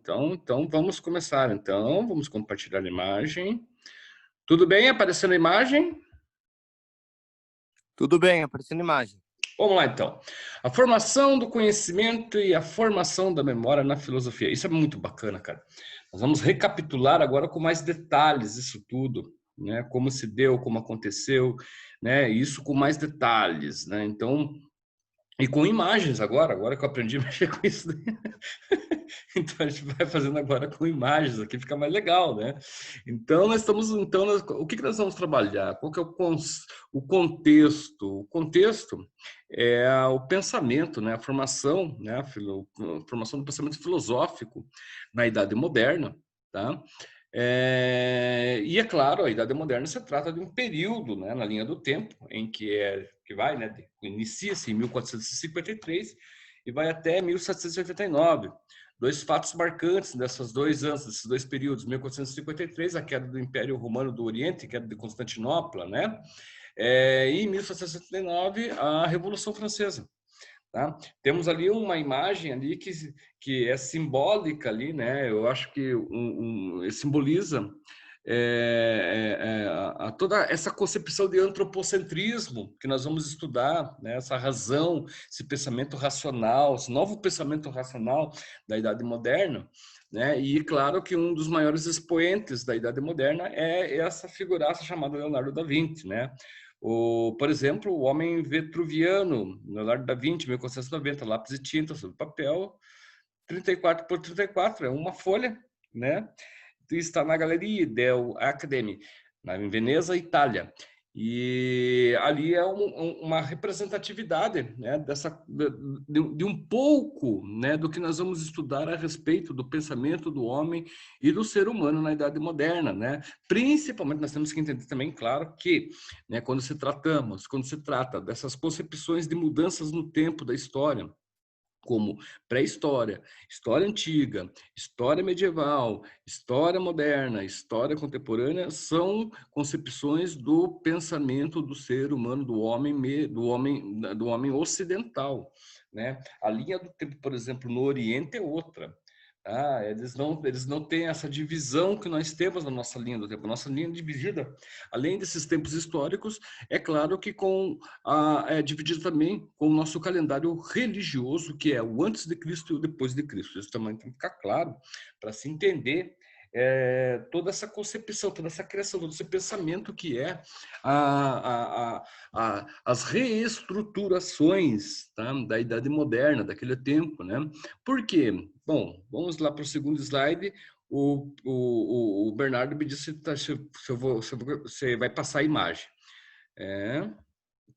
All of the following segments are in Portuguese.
Então vamos começar. Então, vamos compartilhar a imagem. Tudo bem? Aparecendo a imagem? Tudo bem, aparecendo imagem. Vamos lá, então. A formação do conhecimento e a formação da memória na filosofia. Isso é muito bacana, cara. Nós vamos recapitular agora com mais detalhes isso tudo, né? Como se deu, como aconteceu, né? Isso com mais detalhes, né? Então, e com imagens agora que eu aprendi a mexer com isso daí. Então a gente vai fazendo agora com imagens aqui, fica mais legal, né? Então o que nós vamos trabalhar? Qual que é o contexto? O contexto é o pensamento, né? A formação, né? A formação do pensamento filosófico na Idade Moderna, tá? E é claro, a Idade Moderna se trata de um período, né, na linha do tempo, em que vai, né, inicia-se em 1453 e vai até 1789. Dois fatos marcantes desses 2 anos, desses 2 períodos, 1453, a queda do Império Romano do Oriente, queda de Constantinopla, né? E em 1779, a Revolução Francesa. Tá? Temos ali uma imagem ali que é simbólica ali, né? Eu acho que simboliza toda essa concepção de antropocentrismo que nós vamos estudar, né? Essa razão, esse pensamento racional, esse novo pensamento racional da Idade Moderna, né? E claro que um dos maiores expoentes da Idade Moderna é essa figuraça chamada Leonardo da Vinci, né? Por exemplo, o homem vitruviano, Leonardo da Vinci, 1490, lápis e tinta sobre papel, 34 por 34, é uma folha, né? Está na Galeria del Academy, em Veneza, Itália. E ali é uma representatividade, né, de um pouco, né, do que nós vamos estudar a respeito do pensamento do homem e do ser humano na Idade Moderna, né? Principalmente nós temos que entender também, claro, que, né, quando se trata dessas concepções de mudanças no tempo da história, como pré-história, história antiga, história medieval, história moderna, história contemporânea, são concepções do pensamento do ser humano, do homem ocidental, né? A linha do tempo, por exemplo, no Oriente é outra. Eles não têm essa divisão que nós temos na nossa linha do tempo. Nossa linha dividida, além desses tempos históricos, é claro que é dividido também com o nosso calendário religioso, que é o antes de Cristo e o depois de Cristo. Isso também tem que ficar claro para se entender toda essa concepção, toda essa criação, todo esse pensamento que é as reestruturações, tá, da Idade Moderna, daquele tempo, né? Por quê? Bom, vamos lá para o segundo slide. O Bernardo me disse se você vai passar a imagem.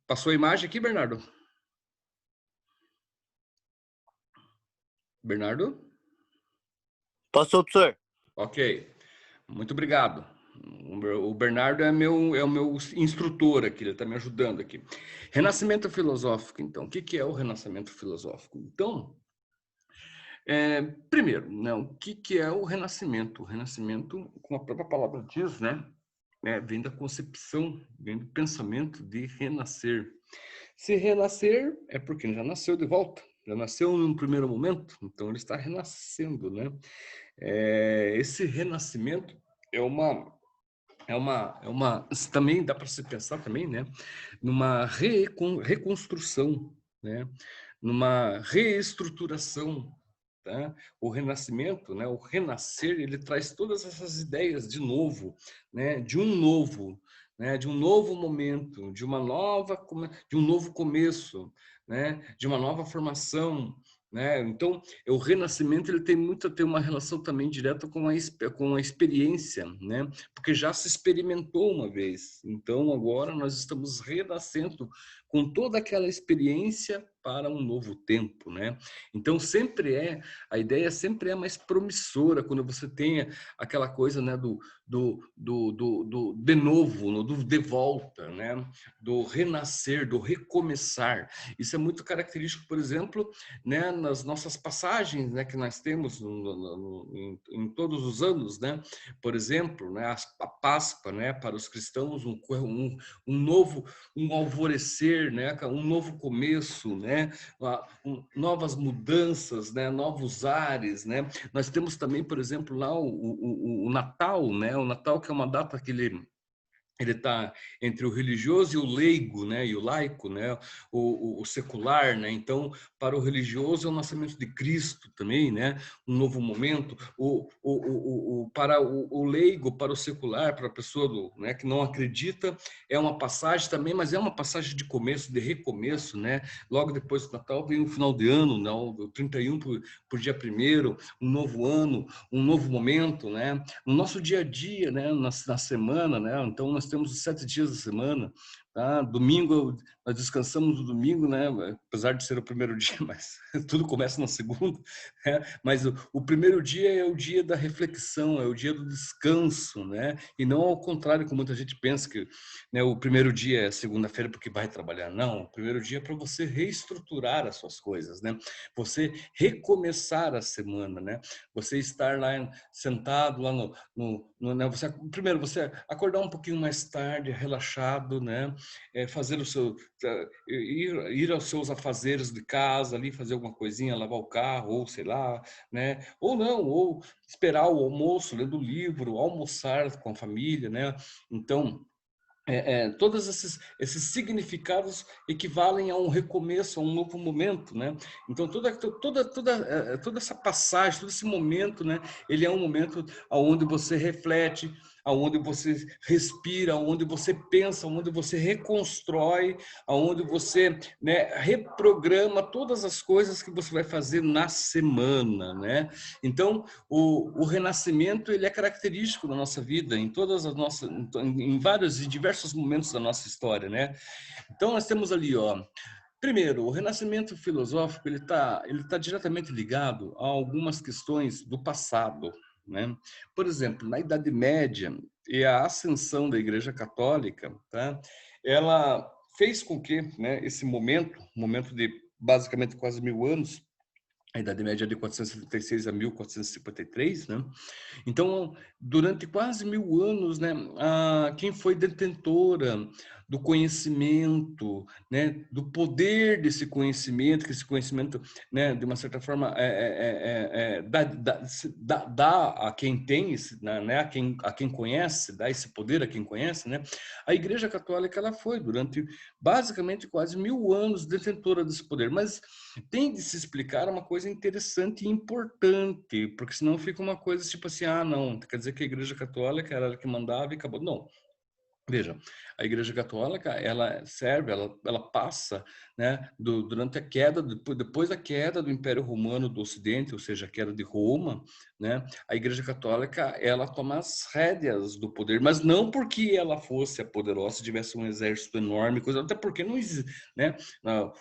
Passou a imagem aqui, Bernardo? Bernardo? Passou, professor. Ok, muito obrigado. O Bernardo é o meu instrutor aqui, ele está me ajudando aqui. Renascimento filosófico, então. O que é o renascimento filosófico? Então, primeiro, né, o que é o renascimento? O renascimento, como a própria palavra diz, né, vem da concepção, vem do pensamento de renascer. Se renascer é porque ele já nasceu de volta, já nasceu num primeiro momento, então ele está renascendo, né? Esse renascimento também dá para se pensar também, né? Numa reconstrução, né? Numa reestruturação. Tá? O renascimento, né? O renascer, ele traz todas essas ideias de novo, né? De um novo, né? De um novo momento, de um novo começo, né? De uma nova formação, né? Então, o renascimento ele tem uma relação também direta com a experiência, né? Porque já se experimentou uma vez. Então, agora nós estamos renascendo com toda aquela experiência para um novo tempo, né? Então, a ideia sempre é mais promissora quando você tem aquela coisa, né, do de novo, do de volta, né? Do renascer, do recomeçar. Isso é muito característico, por exemplo, né, nas nossas passagens, né, que nós temos em todos os anos, né? Por exemplo, né, a Páscoa, né, para os cristãos, um novo alvorecer, né, um novo começo, né? né? Novas mudanças, né? Novos ares, né? Nós temos também, por exemplo, lá o Natal, né? O Natal, que é uma data que ele está entre o religioso e o leigo, né, e o laico, né, o secular, né. Então, para o religioso é o nascimento de Cristo também, né, um novo momento. Para o leigo, para o secular, para a pessoa né, que não acredita, é uma passagem também, mas é uma passagem de começo, de recomeço, né. Logo depois do Natal vem o final de ano, não, o 31 por dia 1º, um novo ano, um novo momento, né. No nosso dia a dia, né, na semana, né, então nós temos os 7 dias da semana, tá? Domingo, nós descansamos no domingo, né? Apesar de ser o primeiro dia, mas tudo começa na segunda, né? Mas o primeiro dia é o dia da reflexão, é o dia do descanso, né? E não ao contrário, como muita gente pensa que, né, o primeiro dia é segunda-feira porque vai trabalhar. Não, o primeiro dia é para você reestruturar as suas coisas, né? Você recomeçar a semana, né? Você estar lá sentado lá né? Primeiro, você acordar um pouquinho mais tarde, relaxado, né? Fazer o seu ir aos seus afazeres de casa ali, fazer alguma coisinha, lavar o carro, ou sei lá, né? Ou não, ou esperar o almoço, lendo o livro, almoçar com a família, né? Então, todos esses significados equivalem a um recomeço, a um novo momento, né? Então toda essa passagem, todo esse momento, né? Ele é um momento onde você reflete, aonde você respira, aonde você pensa, aonde você reconstrói, aonde você, né, reprograma todas as coisas que você vai fazer na semana, né? Então o renascimento ele é característico da nossa vida em todas as nossas, em vários e diversos momentos da nossa história, né? Então nós temos ali, ó, primeiro, o renascimento filosófico ele tá diretamente ligado a algumas questões do passado, né? Por exemplo, na Idade Média e a ascensão da Igreja Católica, tá? Ela fez com que, né, esse momento de basicamente quase 1000 anos, a Idade Média de 476 a 1453, né? Então, durante quase 1000 anos, né, quem foi detentora do conhecimento, né, do poder desse conhecimento, que esse conhecimento, né, de uma certa forma, dá a quem tem, né, a quem conhece, dá esse poder a quem conhece, né? A Igreja Católica ela foi durante basicamente quase 1000 anos detentora desse poder, mas tem de se explicar uma coisa interessante e importante, porque senão fica uma coisa tipo assim, não, quer dizer que a Igreja Católica era ela que mandava e acabou. Não. Veja, a Igreja Católica, ela serve, ela passa, né, durante a queda, depois da queda do Império Romano do Ocidente, ou seja, a queda de Roma, né, a Igreja Católica, ela toma as rédeas do poder, mas não porque ela fosse a poderosa, tivesse um exército enorme, coisa, até porque não existe, né,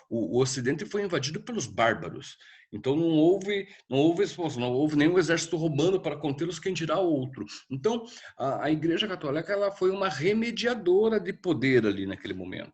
o Ocidente foi invadido pelos bárbaros, então não houve nenhum exército romano para contê-los, quem dirá outro. Então, a Igreja Católica ela foi uma remediadora de poder ali naquele momento.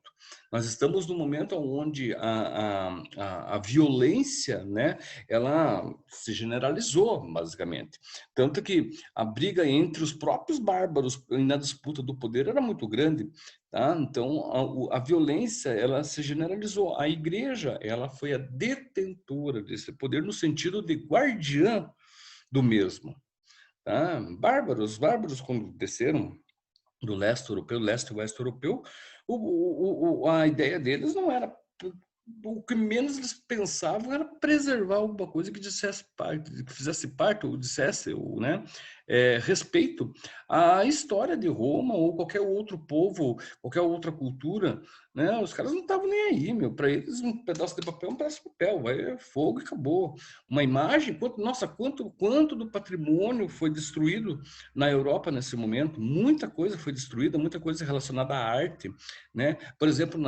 Nós estamos no momento onde a violência, né, ela se generalizou, basicamente. Tanto que a briga entre os próprios bárbaros na disputa do poder era muito grande. Tá? Então, a violência ela se generalizou. A igreja ela foi a detentora desse poder no sentido de guardiã do mesmo. Tá? Bárbaros, quando desceram do leste e oeste europeu, a ideia deles não era. O que menos eles pensavam era preservar alguma coisa que dissesse parte, que fizesse parte, ou dissesse, ou, né, respeito à história de Roma ou qualquer outro povo, qualquer outra cultura, né? Os caras não estavam nem aí, meu. Para eles, um pedaço de papel é um pedaço de papel, vai fogo e acabou. Uma imagem, quanto do patrimônio foi destruído na Europa nesse momento? Muita coisa foi destruída, muita coisa relacionada à arte, né? Por exemplo,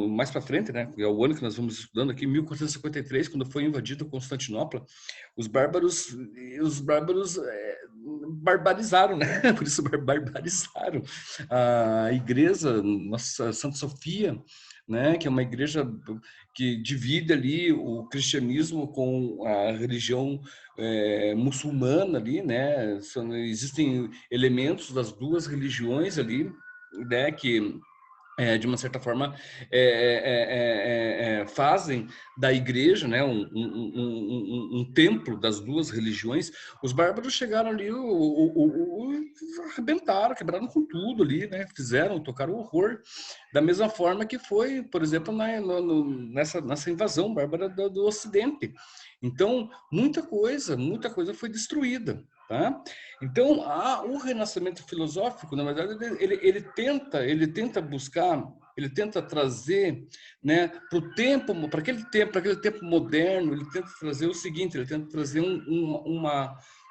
mais para frente, né? É o ano que nós vamos estudando aqui, 1453, quando foi invadido Constantinopla, os bárbaros barbarizaram, né? Por isso barbarizaram a igreja, nossa Santa Sofia, né? Que é uma igreja que divide ali o cristianismo com a religião muçulmana ali, né? Existem elementos das duas religiões ali, né? Que de uma certa forma, fazem da igreja, né, um templo das duas religiões. Os bárbaros chegaram ali, arrebentaram, quebraram com tudo ali, né, tocaram horror, da mesma forma que foi, por exemplo, nessa invasão bárbara do Ocidente. Então, muita coisa foi destruída. Tá? Então, o renascimento filosófico, na verdade, ele tenta buscar, ele tenta trazer, né, para aquele tempo moderno, ele tenta trazer o seguinte, ele tenta trazer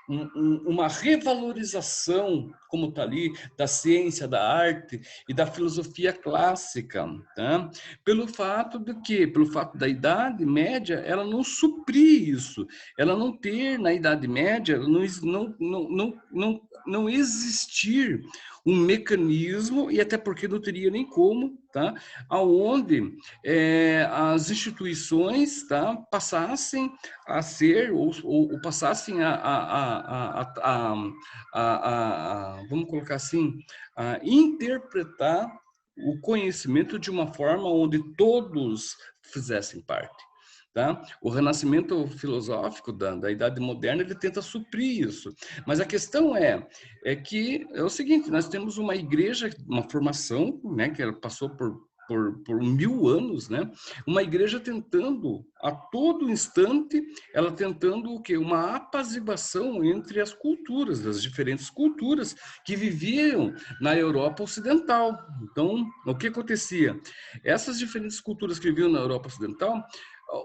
uma revalorização, como está ali, da ciência, da arte e da filosofia clássica, tá? Pelo fato da Idade Média, ela não suprir isso, ela não ter, na Idade Média, não existir um mecanismo, e até porque não teria nem como, tá? Aonde as instituições, tá, passassem a ser, ou passassem vamos colocar assim, a interpretar o conhecimento de uma forma onde todos fizessem parte. Tá? O renascimento filosófico da Idade Moderna, ele tenta suprir isso. Mas a questão é que é o seguinte, nós temos uma igreja, uma formação, né, que ela passou por 1000 anos, né? Uma igreja tentando, a todo instante, ela tentando o quê? Uma apaziguação entre as culturas, as diferentes culturas que viviam na Europa Ocidental. Então, o que acontecia? Essas diferentes culturas que viviam na Europa Ocidental,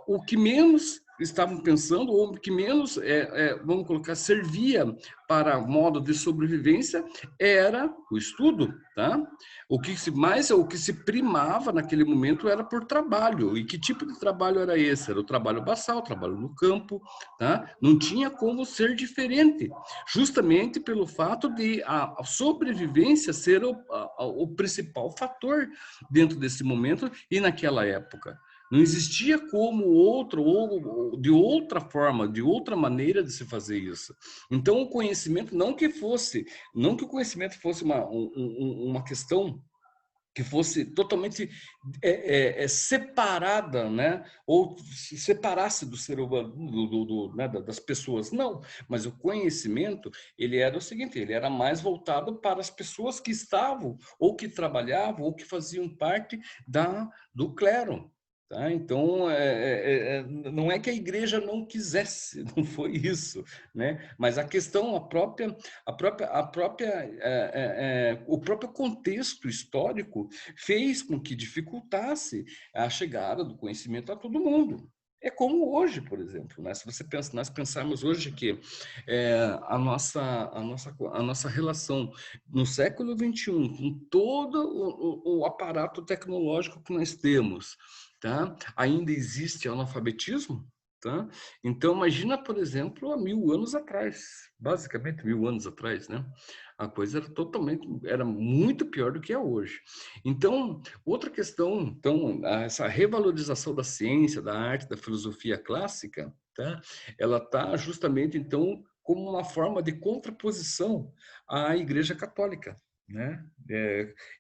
o que menos estavam pensando, ou o que menos, vamos colocar, servia para modo de sobrevivência, era o estudo, tá? O que se primava naquele momento era por trabalho. E que tipo de trabalho era esse? Era o trabalho braçal, o trabalho no campo, tá? Não tinha como ser diferente, justamente pelo fato de a sobrevivência ser o principal fator dentro desse momento e naquela época. Não existia como outro, ou de outra forma, de outra maneira de se fazer isso. Então, o conhecimento, não que o conhecimento fosse uma questão que fosse totalmente separada, né? Ou se separasse do ser humano, né? Das pessoas. Não, mas o conhecimento, ele era o seguinte, ele era mais voltado para as pessoas que estavam, ou que trabalhavam, ou que faziam parte do clero. Tá? Então, não é que a igreja não quisesse, não foi isso, né? Mas a questão, o próprio contexto histórico fez com que dificultasse a chegada do conhecimento a todo mundo. É como hoje, por exemplo, né? Se nós pensarmos hoje que a nossa relação no século XXI, com todo o aparato tecnológico que nós temos, tá? Ainda existe analfabetismo? Tá? Então, imagina, por exemplo, há 1000 anos atrás, basicamente 1000 anos atrás, né? A coisa era muito pior do que é hoje. Então, outra questão, então, essa revalorização da ciência, da arte, da filosofia clássica, tá? Ela está justamente, então, como uma forma de contraposição à Igreja Católica, né?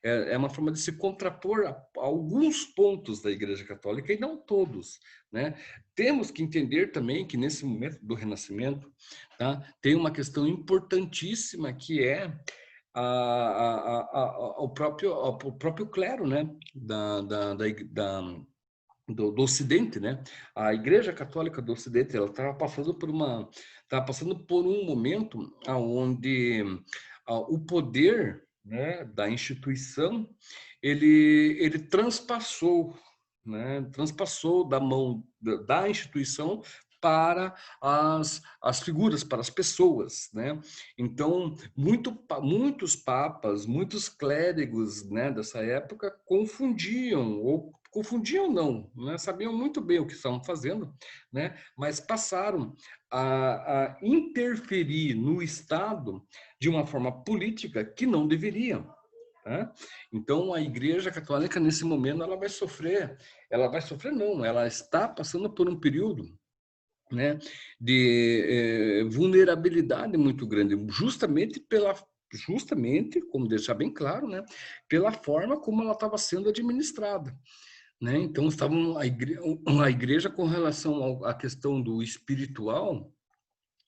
É uma forma de se contrapor a alguns pontos da Igreja Católica e não todos, né? Temos que entender também que nesse momento do Renascimento, tá, tem uma questão importantíssima que é o próprio clero, né, do Ocidente, né? A Igreja Católica do Ocidente, ela estava passando por um momento onde o poder, né, da instituição, ele transpassou, né? Transpassou da mão da instituição para as figuras, para as pessoas, né? Então, muitos papas, muitos clérigos, né, dessa época confundiam não, né? Sabiam muito bem o que estavam fazendo, né? Mas passaram a interferir no Estado de uma forma política que não deveriam. Né? Então, a Igreja Católica, nesse momento, ela vai sofrer não, ela está passando por um período, né, de vulnerabilidade muito grande, justamente justamente, como deixar bem claro, né, pela forma como ela estava sendo administrada, né? Então, a igreja com relação à questão do espiritual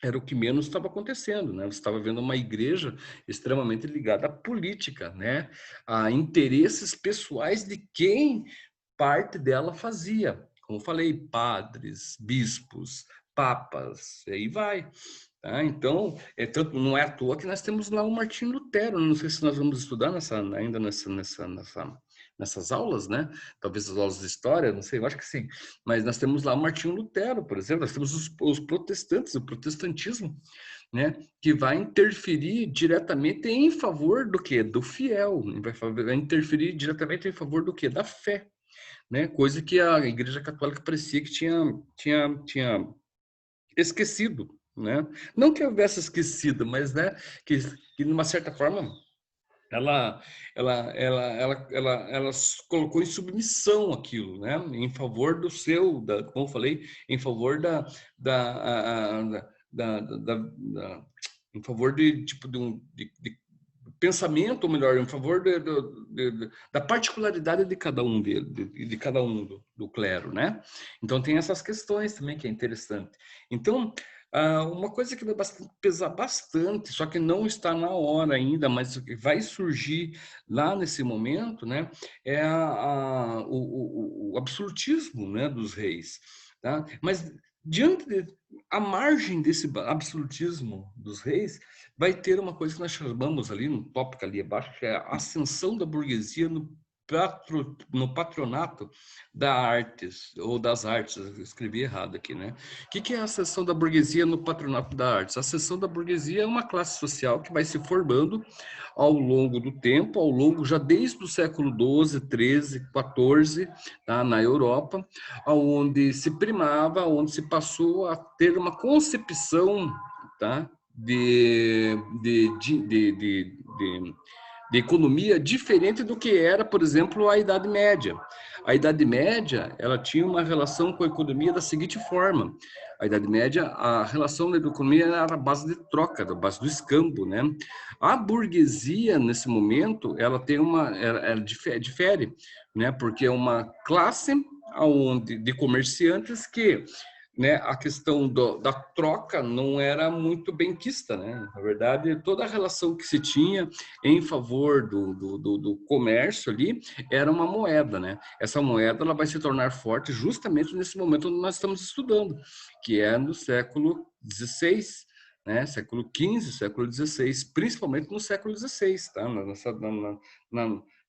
era o que menos estava acontecendo, né? Você estava vendo uma igreja extremamente ligada à política, né? A interesses pessoais de quem parte dela fazia. Como eu falei, padres, bispos, papas, e aí vai. Tá? Então, tanto, não é à toa que nós temos lá o Martinho Lutero. Não sei se nós vamos estudar ainda nessas aulas, né? Talvez as aulas de história, não sei, eu acho que sim. Mas nós temos lá o Martinho Lutero, por exemplo, nós temos os protestantes, o protestantismo, né? Que vai interferir diretamente em favor do quê? Do fiel. Vai interferir diretamente em favor do quê? Da fé, né? Coisa que a Igreja Católica parecia que tinha esquecido, né? Não que houvesse esquecido, mas, né, que de uma certa forma ela, ela colocou em submissão aquilo, né? Em favor como eu falei, em favor em favor de tipo de pensamento, ou melhor, em favor da particularidade de cada um de cada um do clero, né? Então tem essas questões também que é interessante. Então, uma coisa que vai pesar bastante, só que não está na hora ainda, mas que vai surgir lá nesse momento, né, é o absolutismo, né, dos reis. Tá? Mas à margem desse absolutismo dos reis, vai ter uma coisa que nós chamamos ali, no tópico ali abaixo, que é a ascensão da burguesia no patronato das artes, eu escrevi errado aqui, né? O que é a ascensão da burguesia no patronato das artes? A ascensão da burguesia é uma classe social que vai se formando ao longo do tempo, ao longo já desde o século XII, XIII, XIV, tá, na Europa, onde se primava, onde se passou a ter uma concepção, tá, de economia diferente do que era, por exemplo, a Idade Média. A Idade Média, ela tinha uma relação com a economia da seguinte forma: a Idade Média, a relação da economia era a base de troca, da base do escambo, né? A burguesia, nesse momento, ela tem ela difere, né? Porque é uma classe de comerciantes que, né, a questão da troca não era muito benquista, né? Na verdade, toda a relação que se tinha em favor do comércio ali era uma moeda, né? Essa moeda ela vai se tornar forte justamente nesse momento onde nós estamos estudando, que é no século XVI, né? Século XV, século XVI, principalmente no século XVI, tá?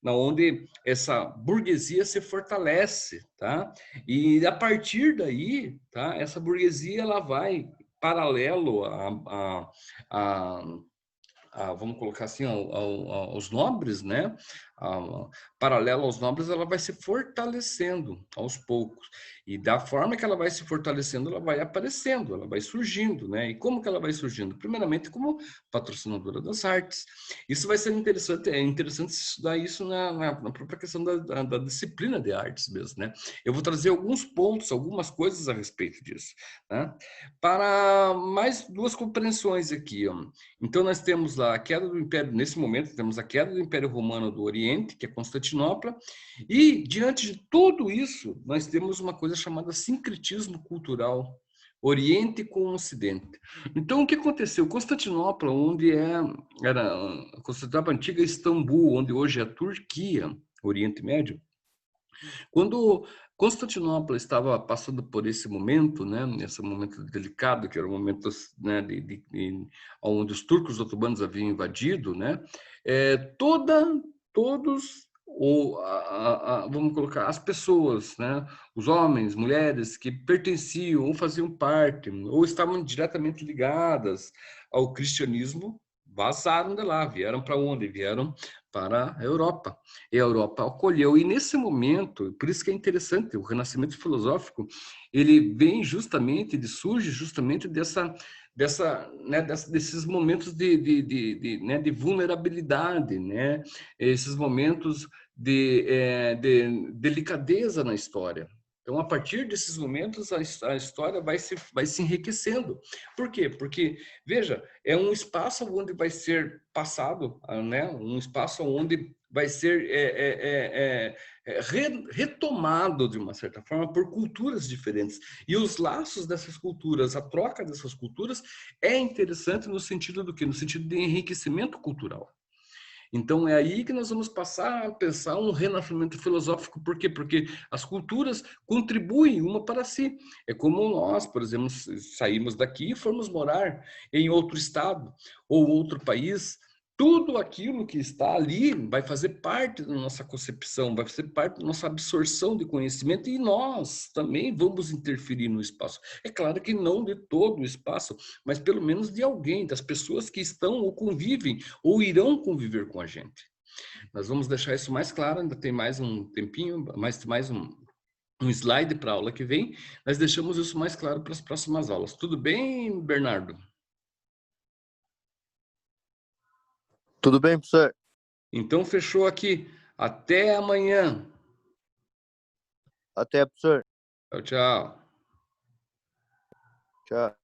Na onde essa burguesia se fortalece, tá? E a partir daí, tá? Essa burguesia ela vai paralelo a vamos colocar assim, aos nobres, né? Paralelo aos nobres, ela vai se fortalecendo aos poucos. E da forma que ela vai se fortalecendo, ela vai aparecendo, ela vai surgindo, né? E como que ela vai surgindo? Primeiramente, como patrocinadora das artes. Isso vai ser interessante, é interessante estudar isso na própria questão da disciplina de artes mesmo, né? Eu vou trazer alguns pontos, algumas coisas a respeito disso, né? Para mais duas compreensões aqui, ó. Então, nós temos lá a queda do Império, nesse momento, temos a queda do Império Romano do Oriente, que é Constantinopla, e, diante de tudo isso, nós temos uma coisa chamada sincretismo cultural, Oriente com Ocidente. Então, o que aconteceu? Constantinopla, Constantinopla antiga Istambul, onde hoje é a Turquia, Oriente Médio, quando Constantinopla estava passando por esse momento, né, esse momento delicado, que era o momento, né, onde os turcos otomanos haviam invadido, né, todos vamos colocar as pessoas, né, os homens, mulheres que pertenciam ou faziam parte ou estavam diretamente ligadas ao cristianismo vazaram de lá, vieram para onde? Vieram para a Europa. E a Europa acolheu. E nesse momento, por isso que é interessante, o renascimento filosófico, ele surge justamente desses momentos de vulnerabilidade, né? Esses momentos de delicadeza na história. Então, a partir desses momentos, a história vai se enriquecendo. Por quê? Porque, veja, é um espaço onde vai ser passado, né? Um espaço onde vai ser retomado, de uma certa forma, por culturas diferentes. E os laços dessas culturas, a troca dessas culturas, é interessante no sentido do quê? No sentido de enriquecimento cultural. Então, é aí que nós vamos passar a pensar um renascimento filosófico. Por quê? Porque as culturas contribuem uma para si. É como nós, por exemplo, saímos daqui e formos morar em outro estado ou outro país. Tudo aquilo que está ali vai fazer parte da nossa concepção, vai fazer parte da nossa absorção de conhecimento e nós também vamos interferir no espaço. É claro que não de todo o espaço, mas pelo menos de alguém, das pessoas que estão ou convivem ou irão conviver com a gente. Nós vamos deixar isso mais claro, ainda tem mais um tempinho, mais um slide para a aula que vem. Nós deixamos isso mais claro para as próximas aulas. Tudo bem, Bernardo? Tudo bem, professor? Então, fechou aqui. Até amanhã. Até, professor. Tchau, tchau. Tchau.